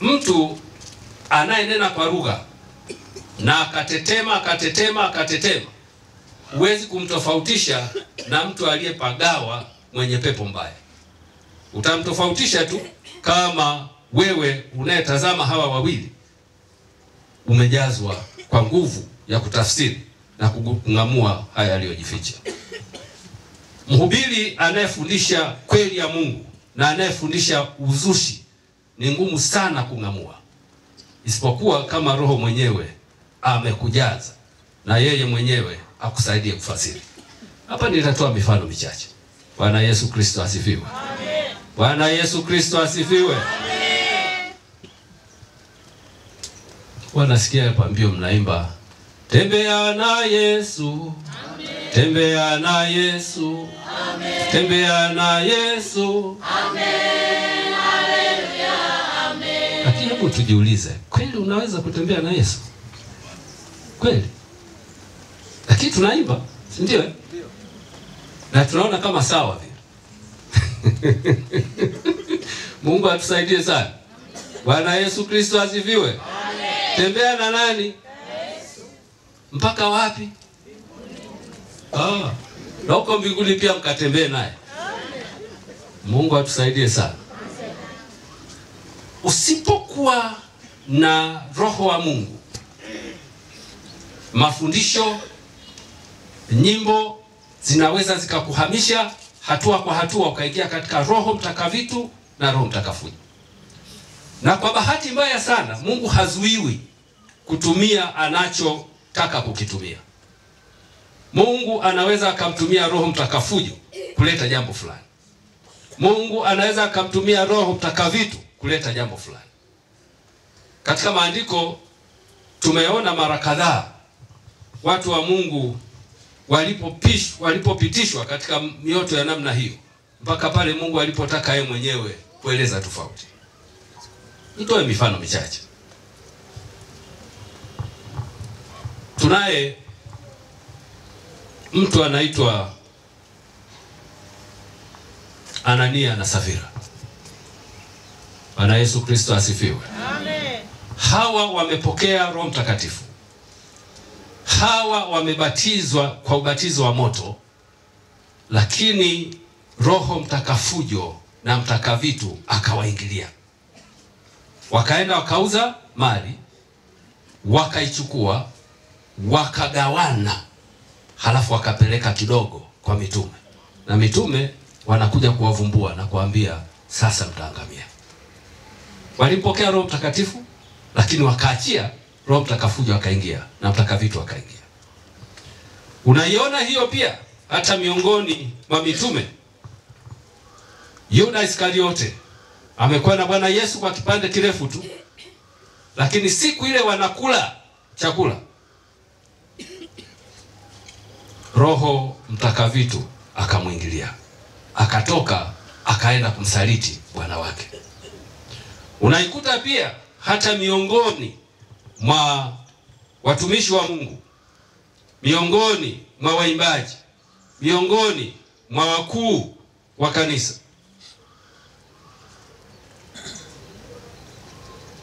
Mtu anayenena kwa lugha na akatetema, huwezi kumtofautisha na mtu aliyepagawa mwenye pepo mbaya. Utamtofautisha tu kama wewe unayetazama hawa wawili umejazwa kwa nguvu ya kutafsiri na kung'amua haya yaliyojificha. Mhubiri anayefundisha kweli ya Mungu na anayefundisha uzushi ni ngumu sana kung'amua, isipokuwa kama Roho mwenyewe amekujaza na yeye mwenyewe akusaidie kufasiri. Hapa nitatoa mifano michache. Bwana Yesu Kristo asifiwe. Amen. Bwana Yesu Kristo asifiwe. Amen. Wanasikia hapa mbio mnaimba tembea na Yesu. Amen. Tembea na Yesu. Amen. Tembea na Yesu. Amen. Haleluya. Amen. Lakini hebu tujiulize, kweli unaweza kutembea na Yesu? Kweli? Lakini tunaimba, si ndio? Ndio. Na tunaona kama sawa vile. Mungu atusaidie sana. Bwana Yesu Kristo asifiwe. Amen. Tembea na nani? Yesu. Mpaka wapi? Na huko mbinguni pia mkatembee naye. Mungu atusaidie sana. Usipokuwa na Roho wa Mungu, mafundisho, nyimbo zinaweza zikakuhamisha hatua kwa hatua ukaingia katika Roho Mtakavitu na Roho Mtakafuji. Na kwa bahati mbaya sana Mungu hazuiwi kutumia anachotaka kukitumia. Mungu anaweza akamtumia Roho Mtakafuji kuleta jambo fulani. Mungu anaweza akamtumia Roho Mtakavitu kuleta jambo fulani. Katika maandiko tumeona mara kadhaa watu wa Mungu walipopitishwa katika mioto ya namna hiyo, mpaka pale Mungu alipotaka yeye mwenyewe kueleza tofauti. Nitoe mifano michache. Tunaye mtu anaitwa Anania na Safira. Bwana Yesu Kristo asifiwe. Amen. Hawa wamepokea Roho Mtakatifu. Hawa wamebatizwa kwa ubatizo wa moto, lakini Roho Mtakafujo na Mtakavitu akawaingilia. Wakaenda wakauza mali, wakaichukua, wakagawana, halafu wakapeleka kidogo kwa mitume. Na mitume wanakuja kuwavumbua na kuambia sasa mtaangamia. Walipokea Roho Mtakatifu, lakini wakaachia Roho Mtakafujo akaingia na Mtakavitu akaingia. Unaiona hiyo pia hata miongoni mwa mitume. Yuda Iskariote amekuwa na Bwana Yesu kwa kipande kirefu tu, lakini siku ile wanakula chakula, Roho Mtakavitu akamwingilia, akatoka akaenda kumsaliti Bwana wake. Unaikuta pia hata miongoni mwa watumishi wa Mungu, miongoni mwa waimbaji, miongoni mwa wakuu wa kanisa.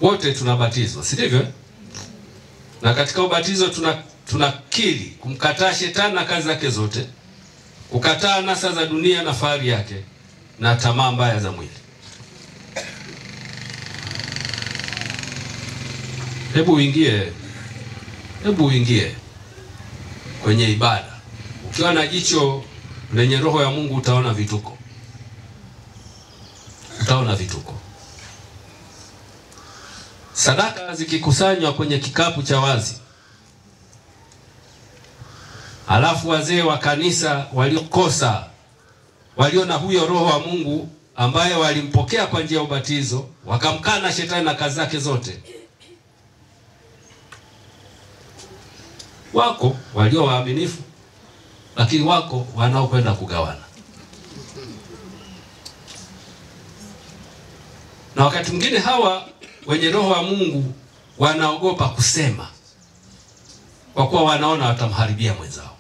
Wote tunabatizwa, si ndivyo? Na katika ubatizo tunakiri kumkataa shetani na kazi zake zote, kukataa nasa za dunia na fahari yake na tamaa mbaya za mwili. Hebu uingie kwenye ibada. Ukiwa na jicho lenye Roho ya Mungu utaona vituko. Utaona vituko. Sadaka zikikusanywa kwenye kikapu cha wazi, alafu wazee wa kanisa waliokosa, walio na huyo Roho wa Mungu ambaye walimpokea kwa njia ya ubatizo, wakamkana shetani na kazi zake zote. Wako walio waaminifu, lakini wako wanaokwenda kugawana. Na wakati mwingine hawa wenye Roho wa Mungu wanaogopa kusema, kwa kuwa wanaona watamharibia mwenzao.